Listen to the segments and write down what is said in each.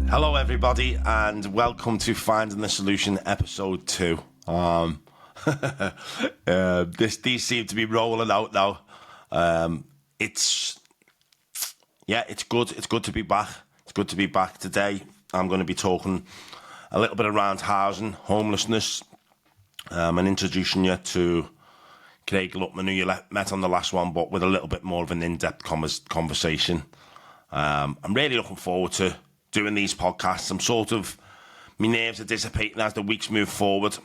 Hello everybody and welcome to Finding the Solution episode 2. These seem to be rolling out now. It's good. It's good to be back. It's good to be back today. I'm going to be talking a little bit around housing, homelessness, and introducing you to Craig Luttman, who you met on the last one, but with a little bit more of an in-depth conversation. I'm really looking forward to doing these podcasts. My nerves are dissipating as the weeks move forward,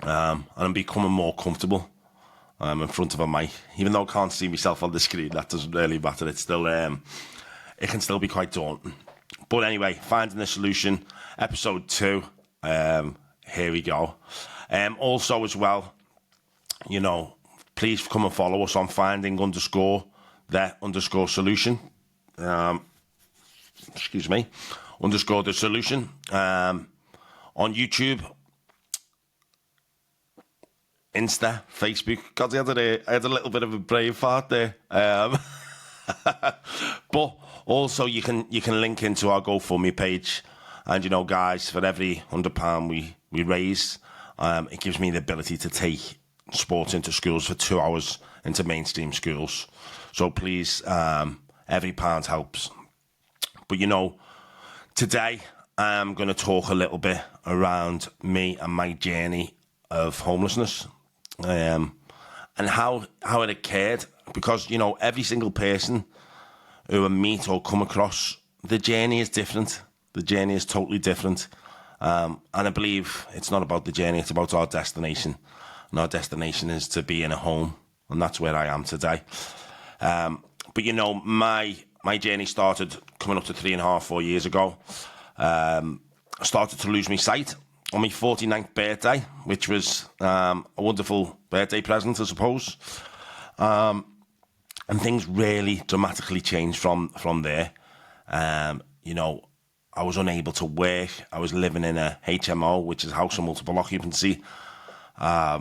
and I'm becoming more comfortable in front of a mic. Even though I can't see myself on the screen, that doesn't really matter. It's still, it can still be quite daunting. But anyway, Finding the Solution, episode 2. Here we go. Also as well, please come and follow us on finding_the_solution. _the solution. On YouTube, Insta, Facebook. God, I had a little bit of a brain fart there. But also you can link into our GoFundMe page, and guys, for every £100 we raise, it gives me the ability to take sports into schools for 2 hours into mainstream schools. So please, every pound helps. But today I'm going to talk a little bit around me and my journey of homelessness, and how it occurred. Because every single person who I meet or come across, the journey is different. The journey is totally different, and I believe it's not about the journey; it's about our destination. And our destination is to be in a home, and that's where I am today. But my journey started coming up to 3.5-4 years ago. I started to lose my sight on my 49th birthday, which was a wonderful birthday present, I suppose. And things really dramatically changed from there. I was unable to work. I was living in a HMO, which is house of multiple occupancy. I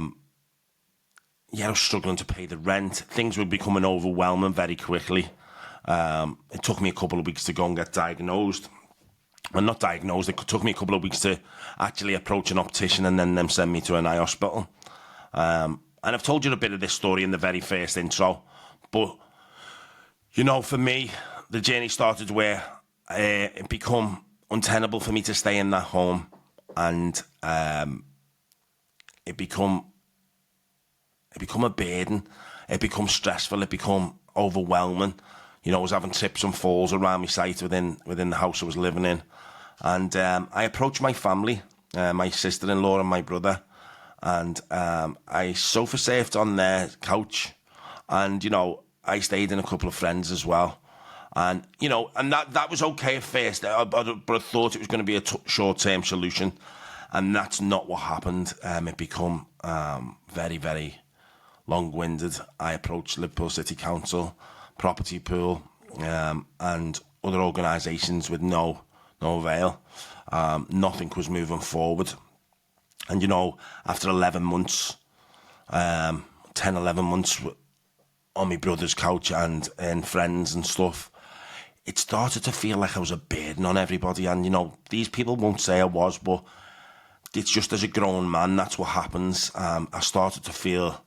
was struggling to pay the rent. Things were becoming overwhelming very quickly. It took me a couple of weeks to go and get diagnosed. Well, not diagnosed, it took me a couple of weeks to actually approach an optician and then them send me to an eye hospital. And I've told you a bit of this story in the very first intro. But, for me, the journey started where it become untenable for me to stay in that home. And it become a burden. It become stressful. It become overwhelming. I was having trips and falls around my sight within the house I was living in. And I approached my family, my sister-in-law and my brother, and I sofa surfed on their couch. And, I stayed in a couple of friends as well. And, and that was okay at first, but I thought it was going to be a short-term solution. And that's not what happened. It become very, very long-winded. I approached Liverpool City Council, Property Pool, and other organisations with no avail. Nothing was moving forward. And after 11 months, 10, 11 months on my brother's couch and friends and stuff, it started to feel like I was a burden on everybody. And these people won't say I was, but it's just as a grown man, that's what happens. I started to feel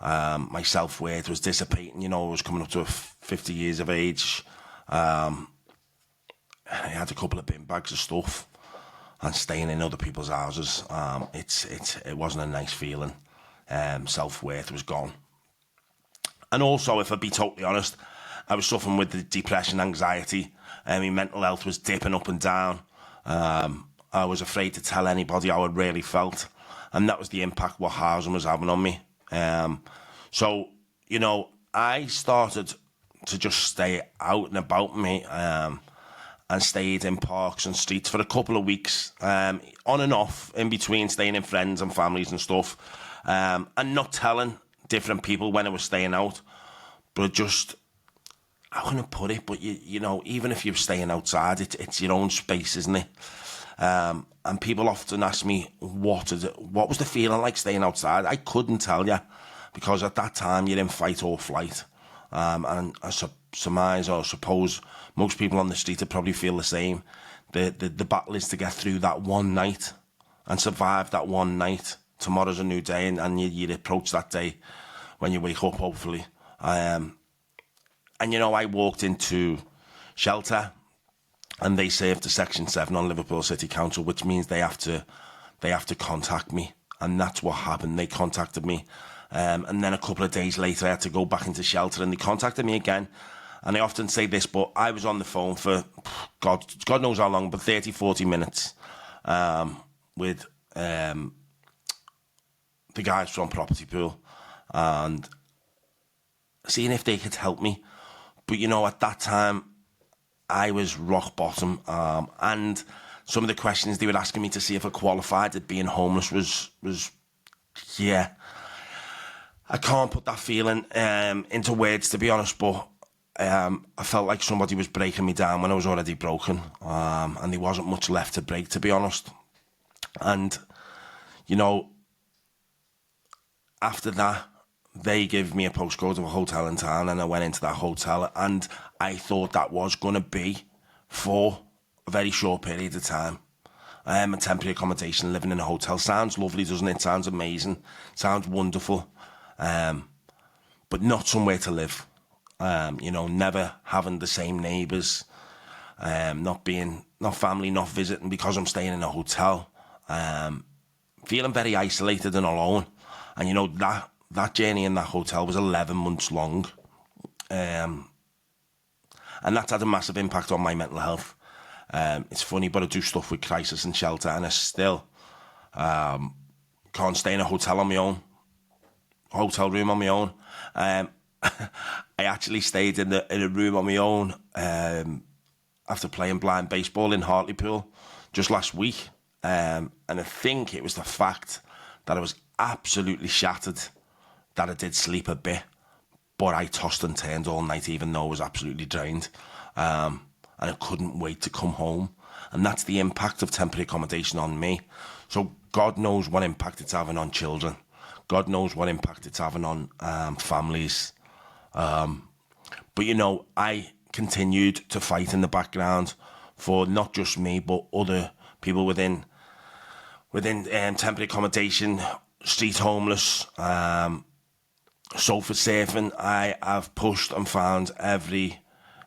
my self-worth was dissipating. I was coming up to 50 years of age. I had a couple of bin bags of stuff and staying in other people's houses. It wasn't a nice feeling. Self-worth was gone. And also, if I'd be totally honest, I was suffering with the depression, anxiety. My mental health was dipping up and down. I was afraid to tell anybody how I really felt. And that was the impact what housing was having on me. So, I started to just stay out and about me, and stayed in parks and streets for a couple of weeks, on and off, in between staying in friends and families and stuff, and not telling different people when I was staying out, but just, how can I put it, but even if you're staying outside, it's your own space, isn't it? And people often ask me, what was the feeling like staying outside? I couldn't tell you, because at that time you're in fight or flight. And I surmise or suppose most people on the street would probably feel the same. The battle is to get through that one night and survive that one night. Tomorrow's a new day, and you approach that day when you wake up, hopefully. And I walked into shelter, and they served to Section 7 on Liverpool City Council, which means they have to contact me. And that's what happened. They contacted me. And then a couple of days later, I had to go back into shelter, and they contacted me again. And I often say this, but I was on the phone for, God knows how long, but 30, 40 minutes with the guys from Property Pool, and seeing if they could help me. But, at that time, I was rock bottom. And some of the questions they were asking me to see if I qualified at being homeless was yeah. I can't put that feeling into words, to be honest, but I felt like somebody was breaking me down when I was already broken, and there wasn't much left to break, to be honest. And, after that, they gave me a postcode of a hotel in town, and I went into that hotel, and I thought that was going to be for a very short period of time. A temporary accommodation, living in a hotel. Sounds lovely, doesn't it? Sounds amazing. Sounds wonderful. But not somewhere to live. Never having the same neighbours, not family, not visiting because I'm staying in a hotel, feeling very isolated and alone. And that journey in that hotel was 11 months long, and that's had a massive impact on my mental health. It's funny, but I do stuff with crisis and shelter, and I still can't stay in a hotel on my own. Hotel room on my own. I actually stayed in a room on my own after playing blind baseball in Hartlepool just last week. And I think it was the fact that I was absolutely shattered that I did sleep a bit, but I tossed and turned all night, even though I was absolutely drained. And I couldn't wait to come home. And that's the impact of temporary accommodation on me. So God knows what impact it's having on children. God knows what impact it's having on families. But I continued to fight in the background for not just me, but other people within temporary accommodation, street homeless, sofa surfing. I have pushed and found every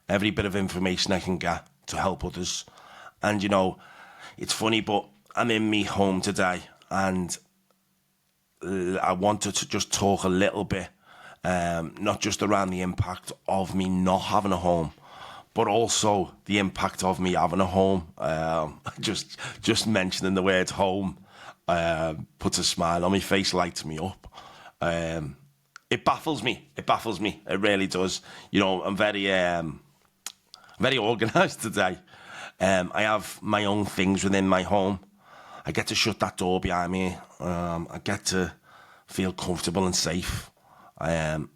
bit of information I can get to help others. And it's funny, but I'm in me home today, and I wanted to just talk a little bit, not just around the impact of me not having a home, but also the impact of me having a home. Just mentioning the word home puts a smile on my face, lights me up. It baffles me. It really does. I'm very organised today. I have my own things within my home. I get to shut that door behind me. I get to feel comfortable and safe. And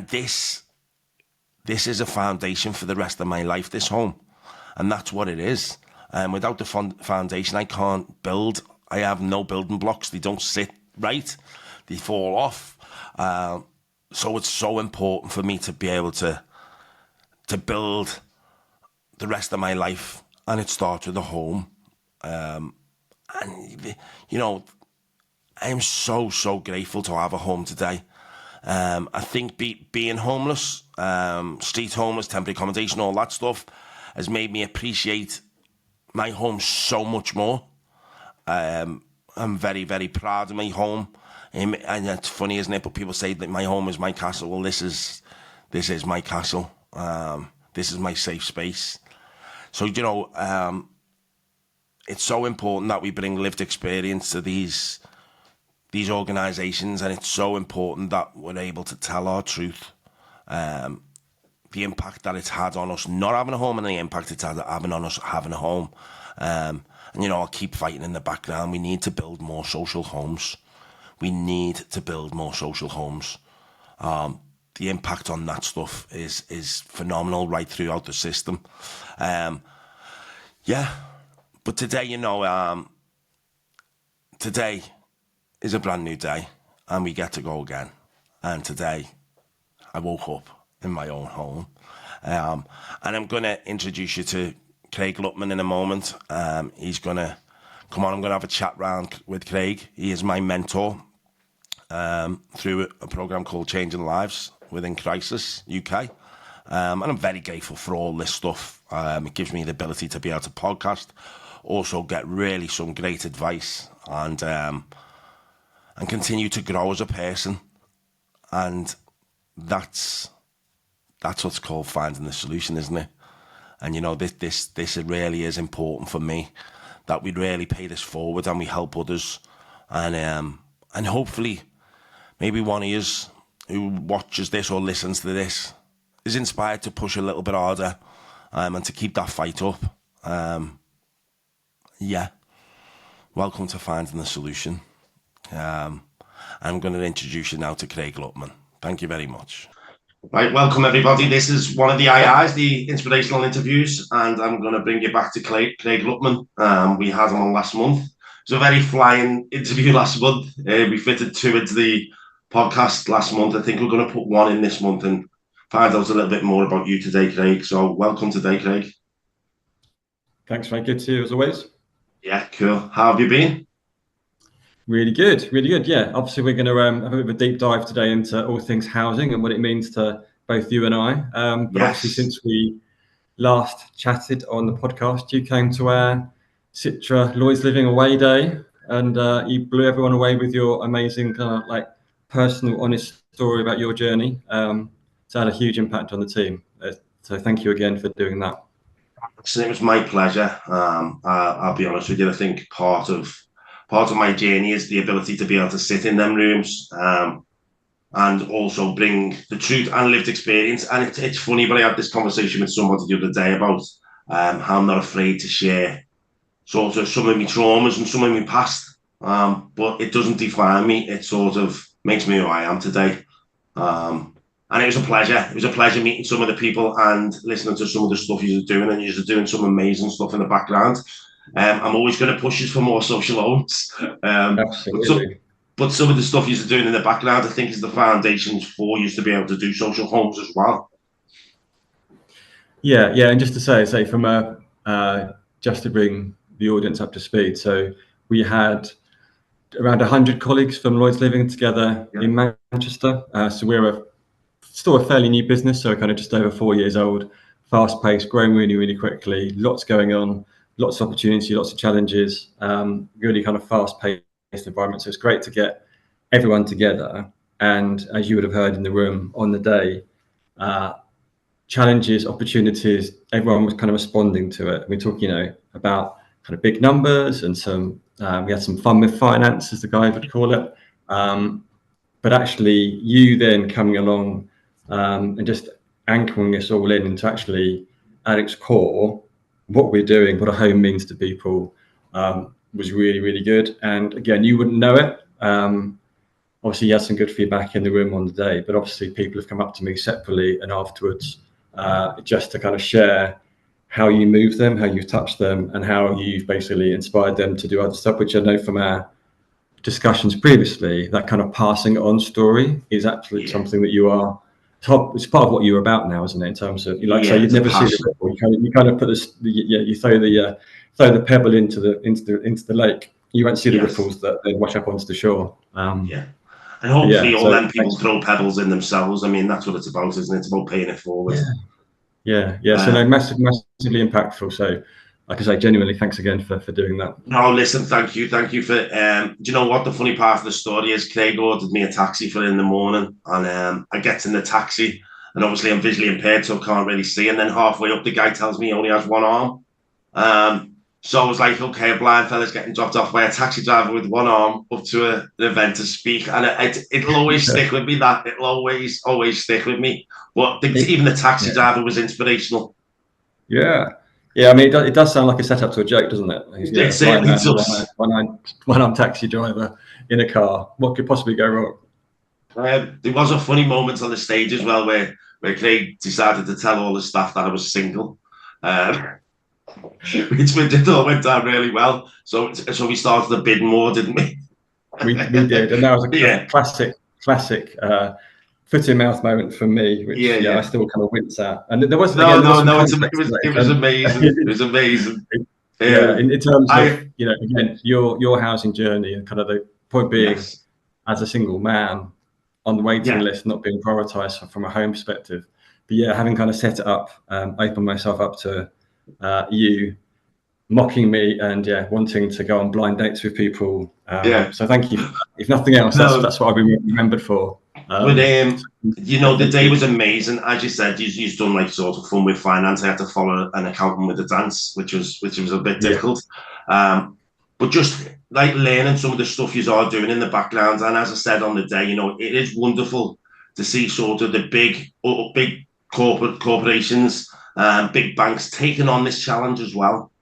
this is a foundation for the rest of my life, this home. And that's what it is. Without the foundation, I can't build. I have no building blocks. They don't sit right. They fall off. So it's so important for me to be able to build the rest of my life. And it starts with a home. And, I am so grateful to have a home today. I think being homeless, street homeless, temporary accommodation, all that stuff has made me appreciate my home so much more. I'm very, very proud of my home. And it's funny, isn't it? But people say that my home is my castle. Well, this is my castle. This is my safe space. So, it's so important that we bring lived experience to these organisations, and it's so important that we're able to tell our truth. The impact that it's had on us not having a home, and the impact it's had having on us having a home. And I'll keep fighting in the background. We need to build more social homes. The impact on that stuff is phenomenal right throughout the system. But today, today is a brand new day, and we get to go again. And today I woke up in my own home. And I'm going to introduce you to Craig Luttman in a moment. He's going to come on. I'm going to have a chat round with Craig. He is my mentor through a program called Changing Lives within Crisis UK. And I'm very grateful for all this stuff. It gives me the ability to be able to podcast, also get really some great advice, and continue to grow as a person. And that's what's called finding the solution, isn't it? And you know, this really is important for me, that we really pay this forward and we help others, and hopefully maybe one of you who watches this or listens to this is inspired to push a little bit harder, and to keep that fight up. Welcome to Finding the Solution. I'm going to introduce you now to Craig Luttman. Thank you very much. Right, welcome everybody. This is one of the IIs, the inspirational interviews, and I'm going to bring you back to Craig Luttman. We had him on last month. It was a very flying interview last month. We fitted 2 into the podcast last month. I think we're going to put 1 in this month and find out a little bit more about you today, Craig. So welcome today, Craig. Thanks, mate. Good to see you as always. Yeah, cool. How have you been? Really good, really good. Yeah, obviously we're going to have a bit of a deep dive today into all things housing and what it means to both you and I. But obviously, since we last chatted on the podcast, you came to our Citra Lloyd's Living Away Day, and you blew everyone away with your amazing kind of like personal, honest story about your journey. It's had a huge impact on the team. So thank you again for doing that. It was my pleasure. I'll be honest with you. I think part of my journey is the ability to be able to sit in them rooms, and also bring the truth and lived experience. And it's funny, but I had this conversation with somebody the other day about how I'm not afraid to share sort of some of my traumas and some of my past. But it doesn't define me. It sort of makes me who I am today. And it was a pleasure. It was a pleasure meeting some of the people and listening to some of the stuff you're doing, and you're doing some amazing stuff in the background. I'm always going to push you for more social homes. Absolutely. But some of the stuff you're doing in the background, I think, is the foundations for you to be able to do social homes as well. Yeah, and just to say from just to bring the audience up to speed. So we had around 100 colleagues from Lloyd's living together in Manchester. So we're still a fairly new business, so we're kind of just over 4 years old, fast-paced, growing really, really quickly, lots going on, lots of opportunity, lots of challenges, really kind of fast-paced environment. So it's great to get everyone together. And as you would have heard in the room on the day, challenges, opportunities, everyone was kind of responding to it. We're talking, about kind of big numbers and some, we had some fun with finance, as the guy would call it. But actually you then coming along and just anchoring us all in into actually at its core, what we're doing, what a home means to people, was really, really good. And again, you wouldn't know it. Obviously, you had some good feedback in the room on the day, but obviously people have come up to me separately and afterwards just to kind of share how you move them, how you've touched them, and how you've basically inspired them to do other stuff, which I know from our discussions previously, that kind of passing on story is actually something that you are. It's part of what you're about now, isn't it? In terms of, like, so you'd never see the ripple. You kind of put this, you throw the pebble into the lake. You won't see the ripples that then wash up onto the shore. And hopefully all them people throw pebbles in themselves. I mean, that's what it's about, isn't it? It's about paying it forward. Yeah. So no, massively impactful. So, like I say, genuinely, thanks again for doing that. No, listen, thank you for. Do you know what the funny part of the story is? Craig ordered me a taxi for in the morning, and I get in the taxi, and obviously I'm visually impaired, so I can't really see. And then halfway up, the guy tells me he only has one arm. So I was like, okay, a blind fella's getting dropped off by a taxi driver with one arm up to an event to speak, and it'll always stick with me. That it'll always stick with me. But even the taxi driver was inspirational. Yeah, I mean, it does sound like a setup to a joke, doesn't it? It certainly does. One-armed taxi driver in a car. What could possibly go wrong? There was a funny moment on the stage as well where Craig decided to tell all the staff that I was single, which it all went down really well. So we started a bid more, didn't we? We did, and that was a classic foot in mouth moment for me, which Yeah. I still kind of wince at. And there was No, some it context was to it that. was amazing. It was amazing. Yeah, in terms of, I again, your housing journey, and kind of the point being, yes, as a single man on the waiting yeah, list, not being prioritised from a home perspective. But yeah, having kind of set it up, opened myself up to you mocking me and wanting to go on blind dates with people. yeah. So thank you for that. If nothing else, No, that's what I'll be remembered for. but the Thank day you. was amazing. As you said, you've done like sort of fun with finance. I had to follow an accountant with a dance, which was a bit Yeah, difficult. But just like learning some of the stuff you are doing in the background, and as I said on the day, it is wonderful to see sort of the big corporations, big banks taking on this challenge as well,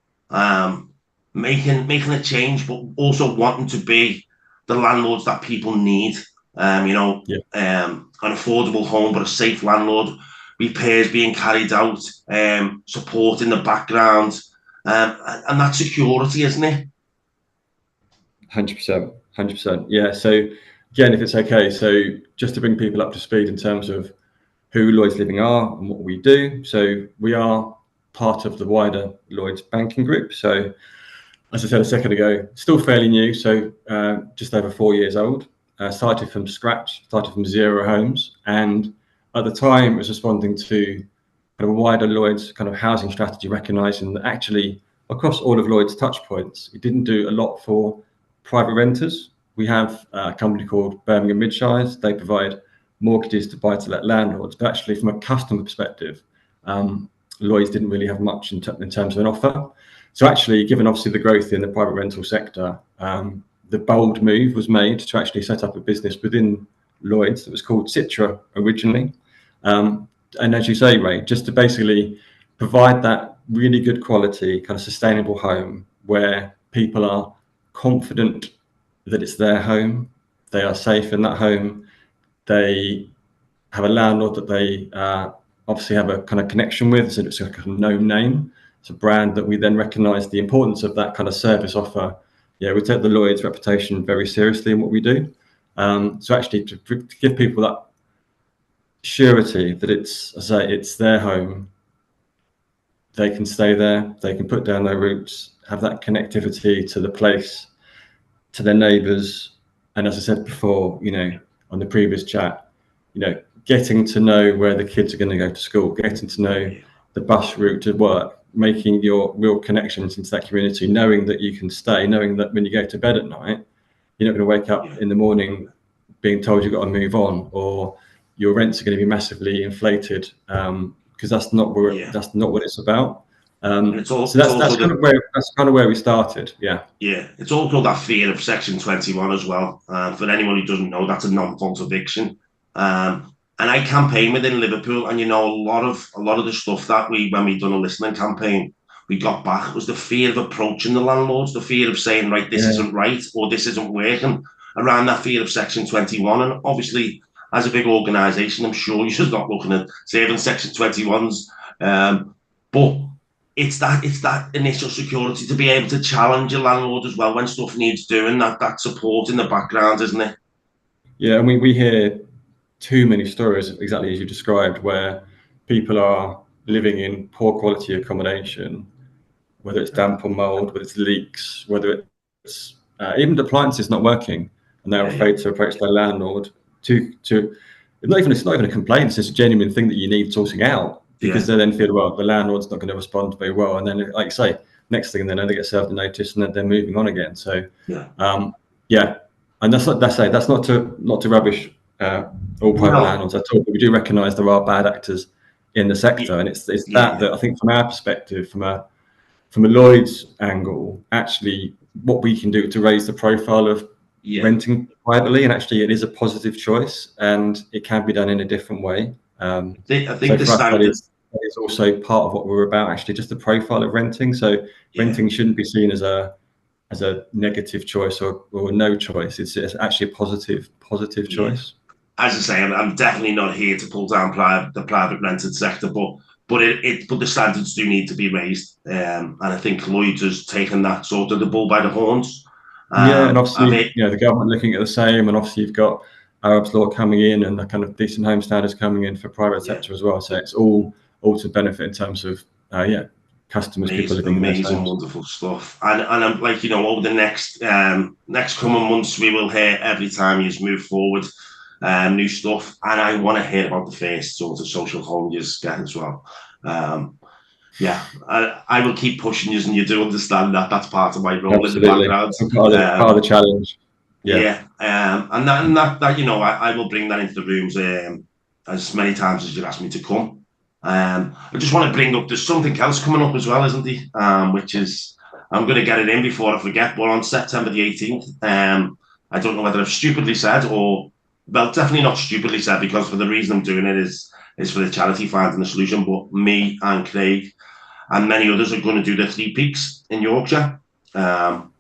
making a change, but also wanting to be the landlords that people need. yeah. An affordable home, but a safe landlord, repairs being carried out, support in the background, and that security, isn't it? 100%, 100%. Yeah. So again, if it's okay, so just to bring people up to speed in terms of who Lloyds Living are and what we do. So we are part of the wider Lloyds banking group. So as I said a second ago, still fairly new. So just over 4 years old. Started from scratch, started from 0 homes, and at the time was responding to kind of a wider Lloyds kind of housing strategy, recognising that actually across all of Lloyds touch points, it didn't do a lot for private renters. We have a company called Birmingham Midshires. They provide mortgages to buy-to-let landlords, but actually from a customer perspective, Lloyds didn't really have much in terms of an offer. So actually, given obviously the growth in the private rental sector, the bold move was made to actually set up a business within Lloyds that was called Citra originally. And as you say, Ray, just to basically provide that really good quality, kind of sustainable home where people are confident that it's their home, they are safe in that home, they have a landlord that they obviously have a kind of connection with, so it's like a known name. It's a brand that we then recognise the importance of that kind of service offer. Yeah, we take the Lloyds reputation very seriously in what we do. So actually, to give people that surety that it's, as I say, it's their home, they can stay there, they can put down their roots, have that connectivity to the place, to their neighbours, and as I said before, on the previous chat, getting to know where the kids are going to go to school, getting to know the bus route to work, making your real connections into that community, knowing that you can stay, knowing that when you go to bed at night, you're not going to wake up in the morning being told you've got to move on, or your rents are going to be massively inflated, because that's not what it's about. And So that's kind of where we started. Yeah. It's also that fear of Section 21 as well. For anyone who doesn't know, that's a non-fault eviction. And I campaign within Liverpool, and a lot of the stuff that when we done a listening campaign, we got back was the fear of approaching the landlords, the fear of saying, right, this isn't right, or this isn't working, around that fear of Section 21. And obviously, as a big organisation, I'm sure you're just not looking at saving Section 21s, but it's that initial security to be able to challenge your landlord as well when stuff needs doing, that support in the background, isn't it? Yeah, and we hear too many stories, exactly as you described, where people are living in poor quality accommodation, whether it's damp or mold, whether it's leaks, whether it's even the appliances not working, and they're afraid to approach their landlord to it's not even a complaint, it's just a genuine thing that you need sorting out, because they then feel, well, the landlord's not going to respond very well, and then, like you say, next thing they know, they get served a notice and then they're moving on again. So and that's not to rubbish all private landlords at all, but we do recognise there are bad actors in the sector, and it's that I think from our perspective, from a Lloyd's angle, actually what we can do to raise the profile of renting privately, and actually it is a positive choice, and it can be done in a different way. I think so the for us, standard that is also part of what we're about, actually, just the profile of renting. So renting shouldn't be seen as a negative choice or no choice. It's actually a positive choice. As I say, I'm definitely not here to pull down the private rented sector, but the standards do need to be raised, and I think Lloyd's has taken that sort of the bull by the horns. And obviously, the government looking at the same, and obviously you've got Arab's law coming in and the kind of decent home standards coming in for private sector as well. So it's all to benefit in terms of customers, people living in those homes. Wonderful stuff. And I'm like, over the next coming months, we will hear every time you move forward new stuff, and I want to hear about the first sort of social home you get as well. I will keep pushing you, and you do understand that that's part of my role. Absolutely. In the background. Part of the challenge. And that I will bring that into the rooms as many times as you ask me to come. I just want to bring up, there's something else coming up as well, isn't there? Which is, I'm going to get it in before I forget, but on September the 18th, I don't know whether I've stupidly said or, well, definitely not stupidly said, because for the reason I'm doing it is for the charity finding a solution, but me and Craig and many others are going to do the 3 Peaks in Yorkshire,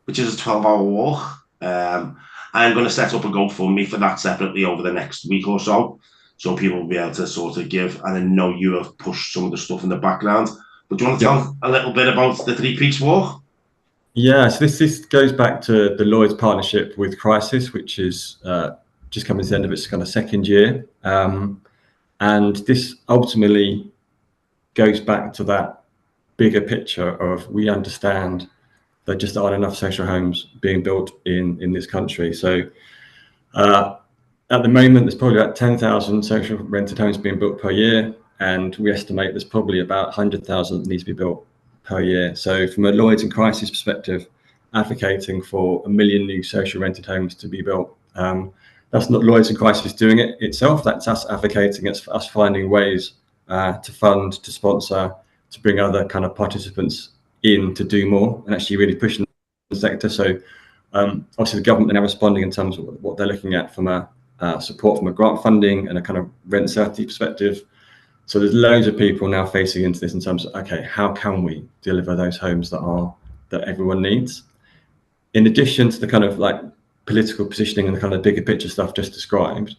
which is a 12-hour walk. I'm going to set up a GoFundMe for that separately over the next week or so people will be able to sort of give. And I know you have pushed some of the stuff in the background. But do you want to tell a little bit about the 3 Peaks walk? Yeah, so this goes back to the Lloyd's partnership with Crisis, which is just coming to the end of its kind of second year. And this ultimately goes back to that bigger picture of, we understand there just aren't enough social homes being built in this country. So at the moment, there's probably about 10,000 social rented homes being built per year, and we estimate there's probably about 100,000 that needs to be built per year. So from a Lloyd's and Crisis perspective, advocating for 1 million new social rented homes to be built. That's not Lloyd's and Crisis doing it itself, that's us advocating, it's us finding ways to fund, to sponsor, to bring other kind of participants in to do more and actually really pushing the sector. So obviously the government are now responding in terms of what they're looking at from a support from a grant funding and a kind of rent certainty perspective. So there's loads of people now facing into this in terms of, okay, how can we deliver those homes that everyone needs? In addition to the kind of like political positioning and the kind of bigger picture stuff just described,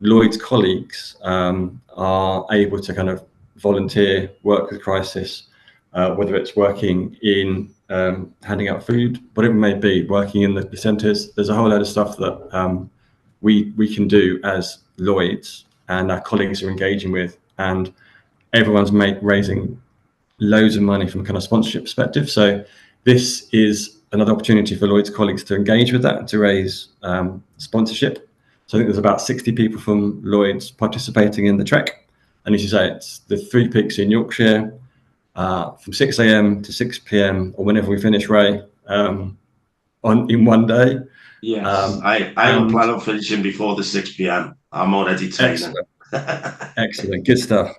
Lloyd's colleagues are able to kind of volunteer, work with Crisis, whether it's working in handing out food, whatever it may be, working in the centres. There's a whole load of stuff that we can do as Lloyd's, and our colleagues are engaging with, and everyone's raising loads of money from a kind of sponsorship perspective. So this is another opportunity for Lloyd's colleagues to engage with that, to raise sponsorship. So I think there's about 60 people from Lloyd's participating in the trek. And as you say, it's the 3 Peaks in Yorkshire from 6 a.m. to 6 p.m. or whenever we finish, Ray, in one day. Yes, I don't plan on finishing before the 6 p.m. I'm already training. Excellent. Good stuff.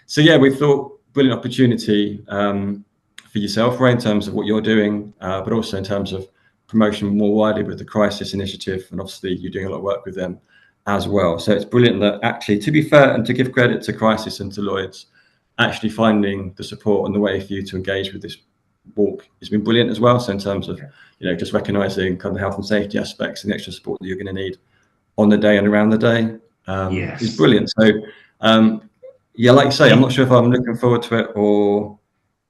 So yeah, we thought brilliant opportunity for yourself, Ray, in terms of what you're doing, but also in terms of promotion more widely with the Crisis Initiative, and obviously you're doing a lot of work with them as well. So it's brilliant that actually, to be fair and to give credit to Crisis and to Lloyd's, actually finding the support and the way for you to engage with this walk has been brilliant as well. So in terms of, just recognising kind of the health and safety aspects and the extra support that you're going to need on the day and around the day is brilliant. So like you say, I'm not sure if I'm looking forward to it or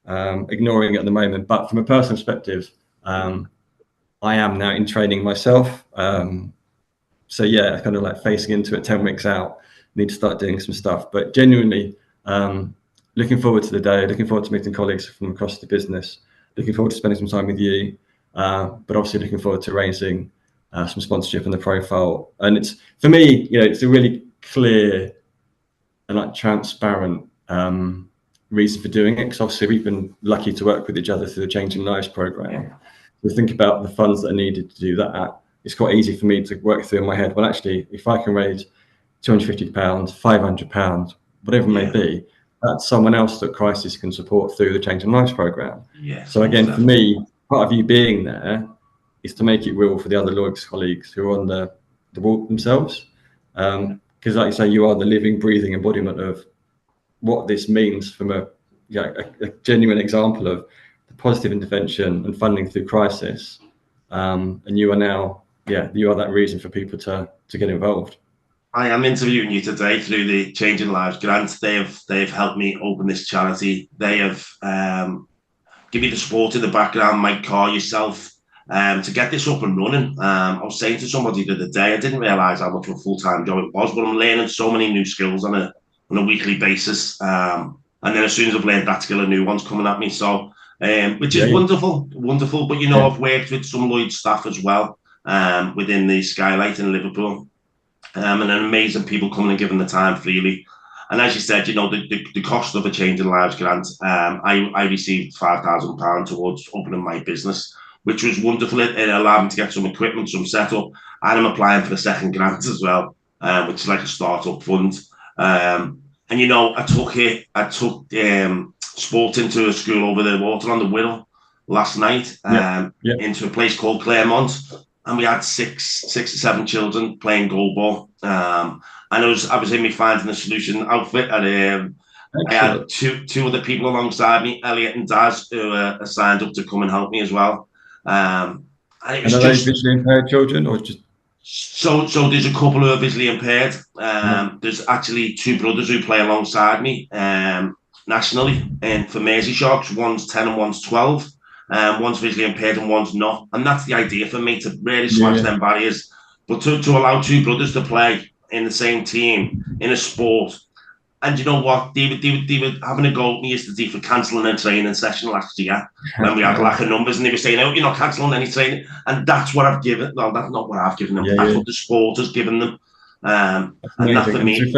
ignoring it at the moment, but from a personal perspective, I am now in training myself. So yeah, kind of like facing into it 10 weeks out, need to start doing some stuff, but genuinely looking forward to the day, looking forward to meeting colleagues from across the business, looking forward to spending some time with you, but obviously looking forward to raising some sponsorship in the profile. And it's, for me, it's a really clear and like transparent reason for doing it, because obviously we've been lucky to work with each other through the Changing Lives programme. To think about the funds that are needed to do that, it's quite easy for me to work through in my head. Well, actually, if I can raise £250, £500, whatever it may be, that's someone else that Crisis can support through the Changing Lives programme. So again, for me, part of you being there is to make it real for the other Lloyd's colleagues who are on the walk themselves. Because like you say, you are the living, breathing embodiment of what this means from a genuine example of the positive intervention and funding through Crisis. And you are now, you are that reason for people to get involved. I am interviewing you today through the Changing Lives grant. They've helped me open this charity. They have given me the support in the background, Mike Carr, yourself, to get this up and running. I was saying to somebody the other day, I didn't realise how much of a full-time job it was, but I'm learning so many new skills on a weekly basis. And then as soon as I've learned that skill, a new one's coming at me. So, which is wonderful. But I've worked with some Lloyd staff as well, within the Skylight in Liverpool, and then amazing people coming and giving the time freely. And as you said, the cost of a Changing Lives grant, I received £5,000 towards opening my business, which was wonderful. It allowed me to get some equipment, some setup, and I'm applying for the second grant as well, which is like a startup fund. And I took sport into a school over the water on the Wirral last night, into a place called Claremont, and we had six or seven children playing goalball. And I was in my Finding a Solution outfit, and I had two other people alongside me, Elliot and Daz, who are signed up to come and help me as well. And it was are they visually impaired children, or just? So there's a couple who are visually impaired. There's actually two brothers who play alongside me nationally, and for Mersey Sharks, one's 10 and one's 12. One's visually impaired and one's not, and that's the idea for me, to really smash them barriers. But to allow two brothers to play in the same team in a sport, and you know what, they were having a go at me yesterday for cancelling a training session last year when we had lack of numbers, and they were saying, "Oh, you're not cancelling any training," and that's what I've given. No, that's not what I've given them. That's what the sport has given them. And that for me.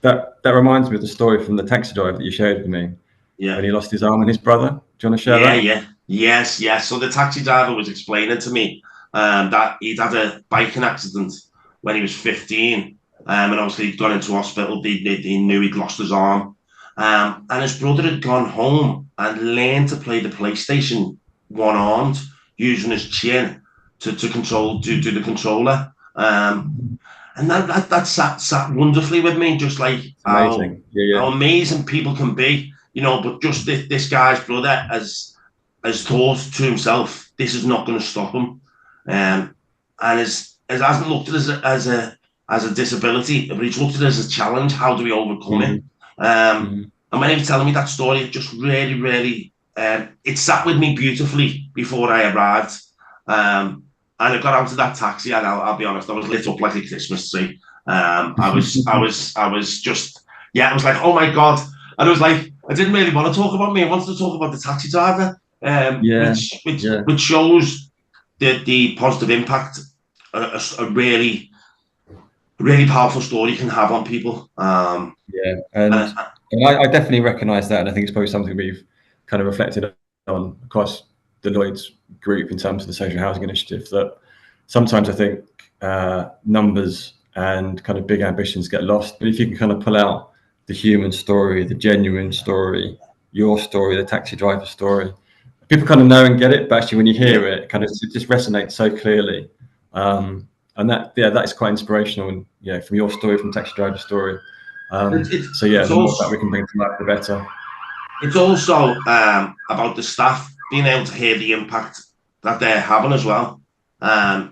That reminds me of the story from the taxi driver that you shared with me. Yeah. When he lost his arm and his brother. Do you want to share that? Yes. So the taxi driver was explaining to me that he'd had a biking accident when he was 15. And obviously he'd gone into hospital. They knew he'd lost his arm. And his brother had gone home and learned to play the PlayStation one-armed, using his chin to do the controller. And that sat wonderfully with me, just like how amazing people can be, but just this guy's brother has thought to himself, this is not going to stop him. And hasn't looked at it as a disability, but he's looked at it as a challenge. How do we overcome it? And when he was telling me that story, it just really, really, it sat with me beautifully before I arrived. And I got out of that taxi, and I'll be honest, I was lit up like a Christmas tree. I was just, I was like, oh my God. And I was like, I didn't really want to talk about me. I wanted to talk about the taxi driver, which shows the positive impact a really, really powerful story can have on people. And I definitely recognise that, and I think it's probably something we've kind of reflected on across the Lloyd's group in terms of the social housing initiative, that sometimes I think numbers and kind of big ambitions get lost, but if you can kind of pull out the human story, the genuine story, your story, the taxi driver story, people kind of know and get it, but actually when you hear it, it just resonates so clearly. And that is quite inspirational, and from your story, from taxi driver story. The more that we can bring to life, the better. It's also about the staff being able to hear the impact that they're having as well. I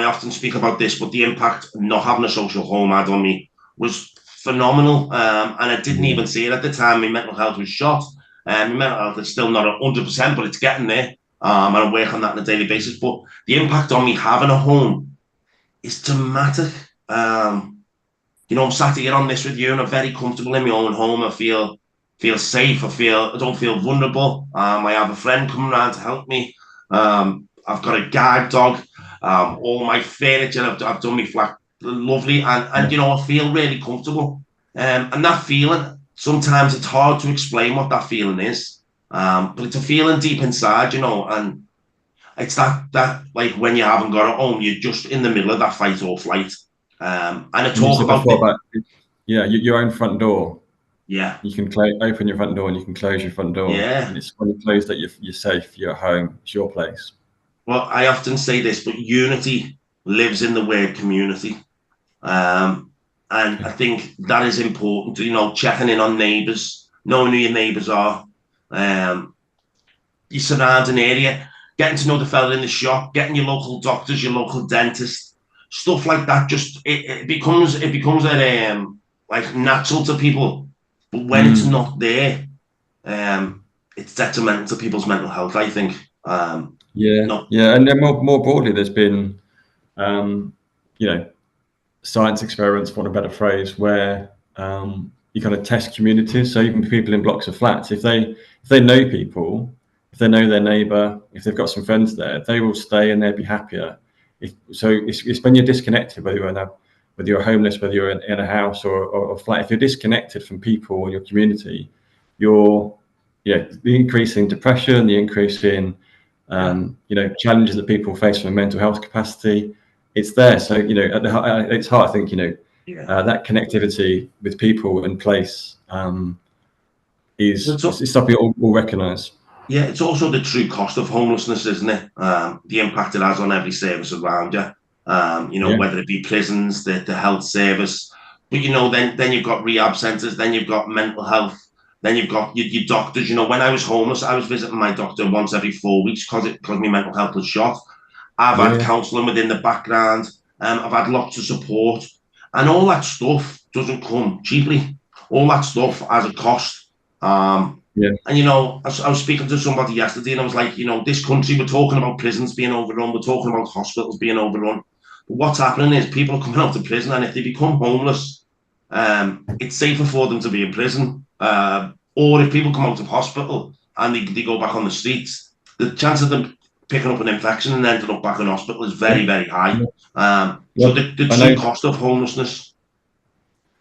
often speak about this, but the impact not having a social home had on me was phenomenal. And I didn't even see it at the time. My mental health was shot. My mental health is still not 100%, but it's getting there. And I work on that on a daily basis. But the impact on me having a home is dramatic. I'm sat here on this with you, and I'm very comfortable in my own home. I feel safe. I don't feel vulnerable. I have a friend coming around to help me. I've got a guide dog. All my furniture, I've done my flat lovely, and I feel really comfortable. And that feeling, sometimes it's hard to explain what that feeling is. But it's a feeling deep inside, and it's that like when you haven't got a home, you're just in the middle of that fight or flight. And I talk about your own front door. Yeah, you can open your front door and you can close your front door. Yeah, and it's when you close that you're safe. You're at home. It's your place. Well, I often say this, but unity lives in the word community, and I think that is important. Checking in on neighbours, knowing who your neighbours are, your surrounding area, getting to know the fella in the shop, getting your local doctors, your local dentist, stuff like that. Just it becomes a like natural to people. But when it's not there, it's detrimental to people's mental health, I think. Yeah, No, yeah, and then more broadly, there's been, you know, science experiments, for want of a better phrase, where you kind of test communities. So even people in blocks of flats, if they know people, if they know their neighbour, if they've got some friends there, they will stay and they'll be happier. It's when you're disconnected, whether you're homeless, whether you're in a house or a flat, if you're disconnected from people in your community, you're the increase in depression, the increase in challenges that people face from a mental health capacity, it's there. So it's hard. I think yeah. that connectivity with people in place is So, it's something all recognise. yeah, it's also the true cost of homelessness, isn't it? The impact it has on every service around you. Yeah, Whether it be prisons, the health service, but then you've got rehab centres, then you've got mental health, then you've got your doctors. When I was homeless, I was visiting my doctor once every 4 weeks because my mental health was shot. I've had yeah, counselling within the background. I've had lots of support, and all that stuff doesn't come cheaply. All that stuff has a cost. yeah, And I was speaking to somebody yesterday, and I was like, this country, we're talking about prisons being overrun, we're talking about hospitals being overrun. But what's happening is people are coming out of prison, and if they become homeless, it's safer for them to be in prison. Or if people come out of hospital and they go back on the streets, the chance of them picking up an infection and ending up back in hospital is yeah. very, very high. Yeah. So Well, the I true know, cost of homelessness.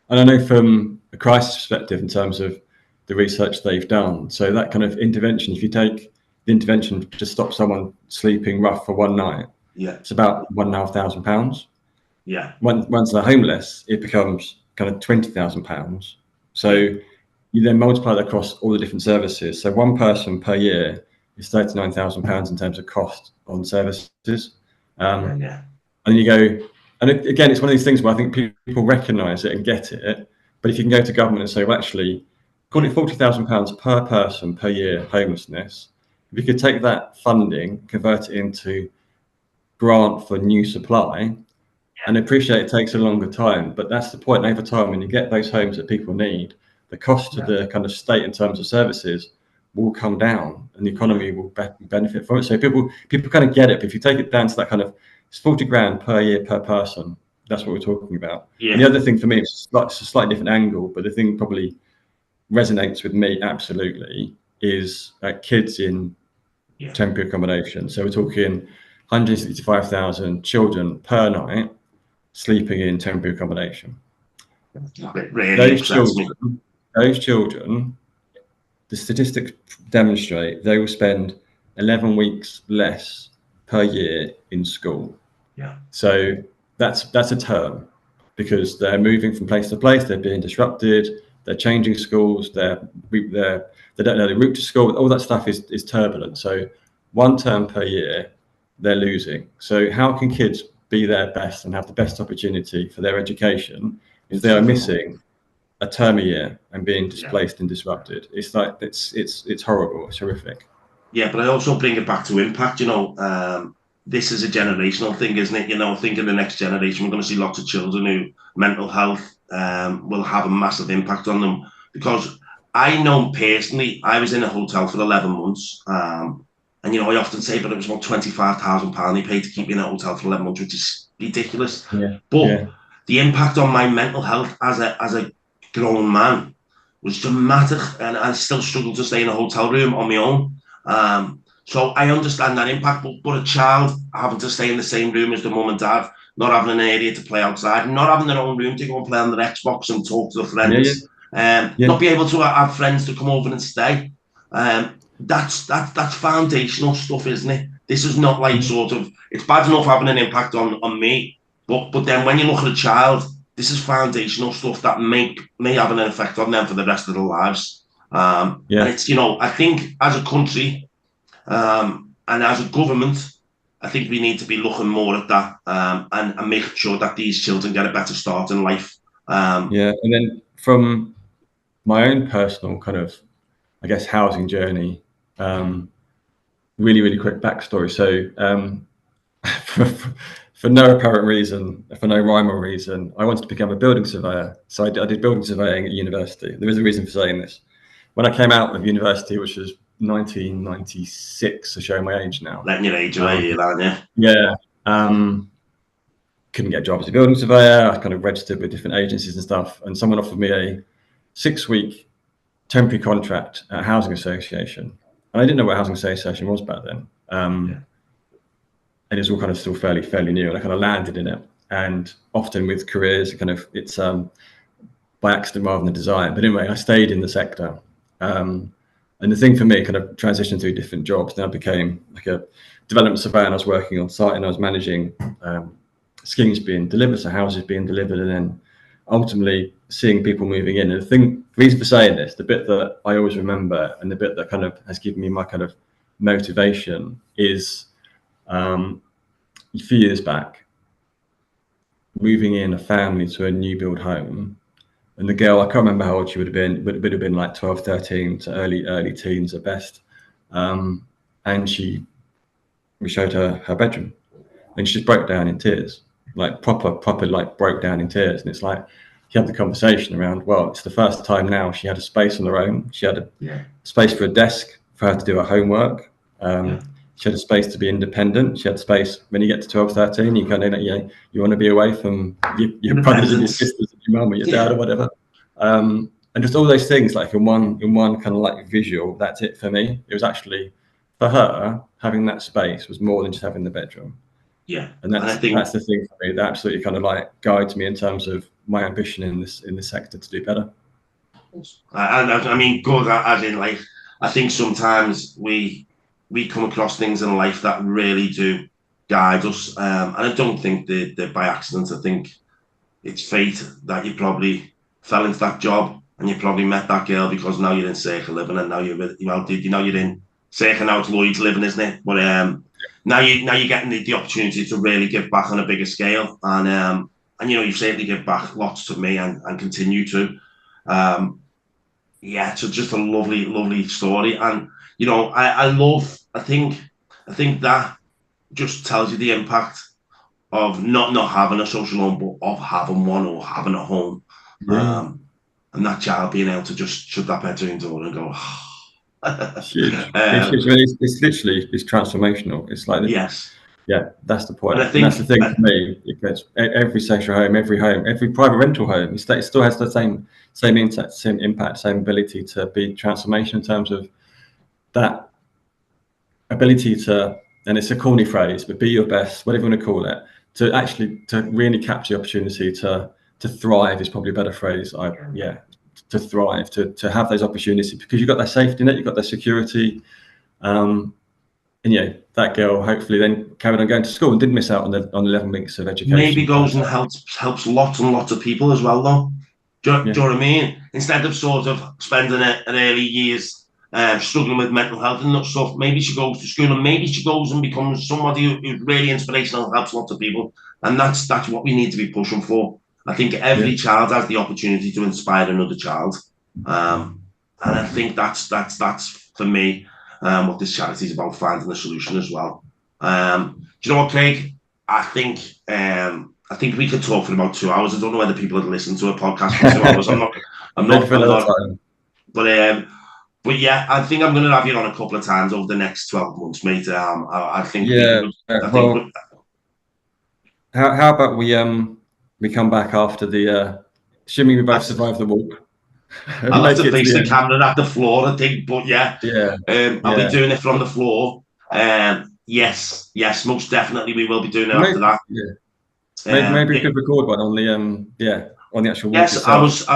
and I know from a crisis perspective, in terms of the research they've done. So that kind of intervention, if you take the intervention to stop someone sleeping rough for one night, Yeah, it's about £1,500. yeah, Once they're homeless, it becomes kind of £20,000. So yeah, you then multiply that across all the different services. So one person per year is £39,000 in terms of cost on services. yeah, Um, yeah, and then you go, and again, it's one of these things where I think people recognise it and get it. But if you can go to government and say, well, actually, call yeah, it £40,000 per person per year homelessness, if you could take that funding, convert it into grant for new supply, and appreciate it takes a longer time, but that's the point. Over time, when you get those homes that people need, the cost to yeah, the kind of state in terms of services will come down, and the yeah, economy will benefit from it. So people kind of get it. But if you take it down to that kind of, it's 40 grand per year per person. That's what we're talking about. And the yeah, other thing for me, it's a slightly different angle, but the thing probably resonates with me absolutely is kids in yeah. temporary accommodation. So we're talking 165,000 children per night sleeping in temporary accommodation. It really Those upsets children, me. those children, the statistics demonstrate they will spend 11 weeks less per year in school. Yeah, So that's a term, because they're moving from place to place, they're being disrupted, they're changing schools, they don't know the route to school. All that stuff is turbulent. So one term per year, they're losing. So how can kids be their best and have the best opportunity for their education if it's they are difficult. missing a term a year and being Yeah, displaced and disrupted? It's like it's horrible. It's horrific. yeah, but I also bring it back to impact. This is a generational thing, isn't it? I think in the next generation, we're going to see lots of children who mental health will have a massive impact on them. Because I know personally, I was in a hotel for 11 months. And, I often say, but it was about £25,000 they paid to keep me in a hotel for 11 months, which is ridiculous. Yeah, But yeah, the impact on my mental health as a grown man was dramatic. And I still struggle to stay in a hotel room on my own. So I understand that impact, but a child having to stay in the same room as the mum and dad, not having an area to play outside, not having their own room to go and play on their Xbox and talk to their yeah, yeah, friends, yeah. not be able to have friends to come over and stay. That's foundational stuff, isn't it? This is not like sort of, it's bad enough having an impact on me, but then when you look at a child, this is foundational stuff that may have an effect on them for the rest of their lives. And Yeah. it's, I think as a country, and as a government, I think we need to be looking more at that, and making sure that these children get a better start in life. Yeah, and then from my own personal kind of, I guess, housing journey, really, really quick backstory. So, for, for no apparent reason, for no rhyme or reason, I wanted to become a building surveyor. So I did building surveying at university. There is a reason for saying this. When I came out of university, which was 1996, so showing my age now. Letting your age away, aren't you? Yeah. Couldn't get a job as a building surveyor. I kind of registered with different agencies and stuff, and someone offered me a 6-week temporary contract at a housing association. And I didn't know what a housing association was back then. And it was all kind of still fairly new, and I kind of landed in it. And often with careers, it's by accident rather than design. But anyway, I stayed in the sector. And the thing for me, kind of transitioned through different jobs. Then I became like a development surveyor, and I was working on site, and I was managing schemes being delivered, so houses being delivered, and then ultimately seeing people moving in. And the reason for saying this, the bit that I always remember, and the bit that kind of has given me my kind of motivation is a few years back, moving in a family to a new build home. And the girl, I can't remember how old she would have been, but it would have been like 12, 13 to early teens at best. And we showed her bedroom, and she just broke down in tears, like proper, like broke down in tears. And it's like, she had the conversation around, well, it's the first time now she had a space on her own. She had a space for a desk for her to do her homework. She had a space to be independent. She had space when you get to 12, 13, you kind of, you want to be away from your brothers and your sisters and your mum or your dad or whatever. And just all those things, like in one kind of like visual, that's it for me. It was actually, for her, having that space was more than just having the bedroom. Yeah, and that's the thing for me that absolutely kind of like guides me in terms of my ambition in this sector to do better. I mean, good as in, like, I think sometimes we come across things in life that really do guide us, and I don't think they're by accident. I think it's fate that you probably fell into that job, and you probably met that girl because now you're in Circle Living, and now you're in Circle, now it's Lloyd's Living, isn't it? But now you're getting the opportunity to really give back on a bigger scale, and you certainly give back lots to me and continue to. It's just a lovely story, and I think that just tells you the impact of not having a social home, but of having one, or having a home. And that child being able to just shut that bedroom door and go, it's huge. It's literally transformational. It's like, yes, that's the point. And that's the thing for me. Because every social home, every private rental home, it still has the same impact, same ability to be transformation in terms of that ability to, and it's a corny phrase, but be your best, whatever you want to call it, to really capture the opportunity to thrive is probably a better phrase. To thrive, to have those opportunities, because you've got that safety net, you've got that security. And that girl hopefully then carried on going to school and didn't miss out on the 11 weeks of education. Maybe goes and helps lots and lots of people as well, though. Do you know what I mean? Instead of sort of spending an early years struggling with mental health and stuff, maybe she goes to school, and maybe she goes and becomes somebody who's really inspirational and helps lots of people. And that's what we need to be pushing for. I think every child has the opportunity to inspire another child, and I think that's for me what this charity is about, finding a solution as well. Do you know what, Craig? I think we could talk for about 2 hours. I don't know whether people had listened to a podcast for 2 hours. I'm not. But yeah, I think I'm going to have you on a couple of times over the next 12 months, mate. I think. How about we come back after the assuming we both survive the walk. I'll have to face the camera at the floor, I think, but I'll be doing it from the floor. Yes, most definitely we will be doing it after that. Maybe we could record one on the actual walk. Yes, itself.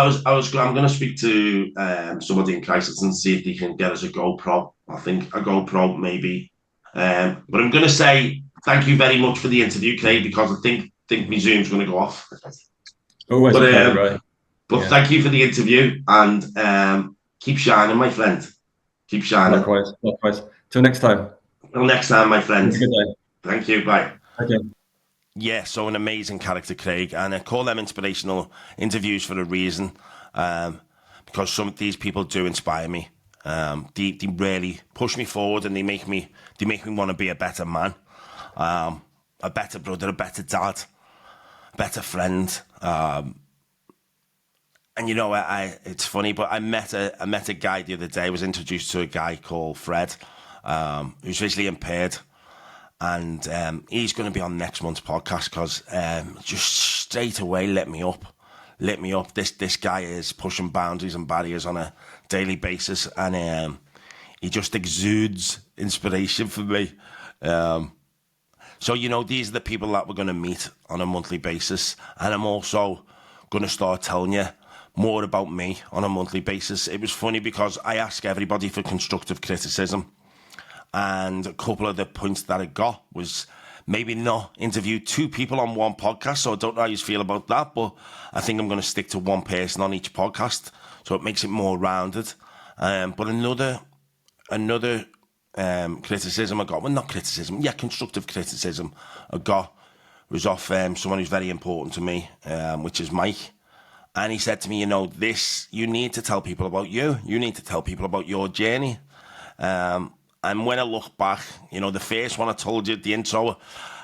I'm going to speak to somebody in Christchurch and see if they can get us a GoPro. I think a GoPro maybe. But I'm going to say thank you very much for the interview, Craig, because I think my Zoom's going to go off. Always right. But thank you for the interview, and keep shining, my friend. Keep shining. Likewise. Till next time. Till next time, my friend. Have a good day. Thank you. Bye. Okay. Yeah, so an amazing character, Craig, and I call them inspirational interviews for a reason, because some of these people do inspire me. They really push me forward, and they make me want to be a better man, a better brother, a better dad, a better friend. And you know, it's funny, but I met a guy the other day. I was introduced to a guy called Fred, who's visually impaired, and he's going to be on next month's podcast because just straight away lit me up. This guy is pushing boundaries and barriers on a daily basis, and he just exudes inspiration for me. So, you know, these are the people that we're going to meet on a monthly basis. And I'm also going to start telling you more about me on a monthly basis. It was funny because I ask everybody for constructive criticism. And a couple of the points that I got was maybe not interview two people on one podcast. So I don't know how you feel about that, but I think I'm going to stick to one person on each podcast. So it makes it more rounded. But another criticism I got, well, not criticism, yeah, constructive criticism I got was off someone who's very important to me, which is Mike. And he said to me, you know, you need to tell people about you. You need to tell people about your journey. And when I look back, you know, the first one I told you at the intro,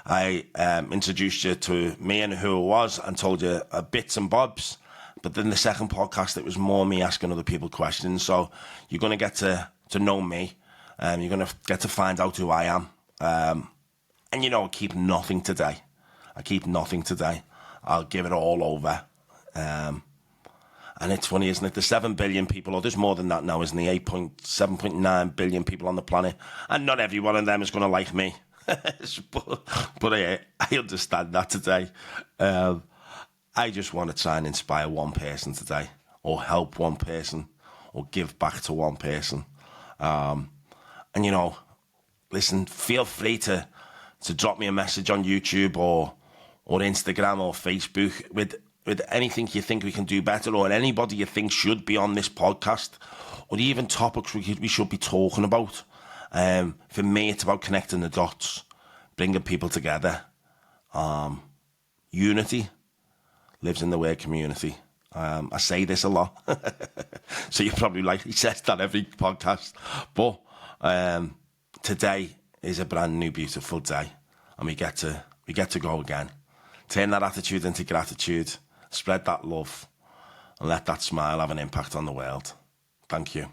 I introduced you to me and who I was and told you bits and bobs. But then the second podcast, it was more me asking other people questions. So you're going to get to know me. You're going to get to find out who I am. And, you know, I keep nothing today. I'll give it all over. And it's funny, isn't it? There's 7 billion people, or there's more than that now, isn't there? 7.9 billion people on the planet. And not every one of them is going to like me. but I understand that today. I just want to try and inspire one person today, or help one person, or give back to one person. And, you know, listen, feel free to drop me a message on YouTube or Instagram or Facebook with anything you think we can do better, or anybody you think should be on this podcast, or even topics we should be talking about. For me, it's about connecting the dots, bringing people together. Unity lives in the word community. I say this a lot, so you're probably like, he says that every podcast. But today is a brand new, beautiful day, and we get to go again. Turn that attitude into gratitude. Spread that love and let that smile have an impact on the world. Thank you.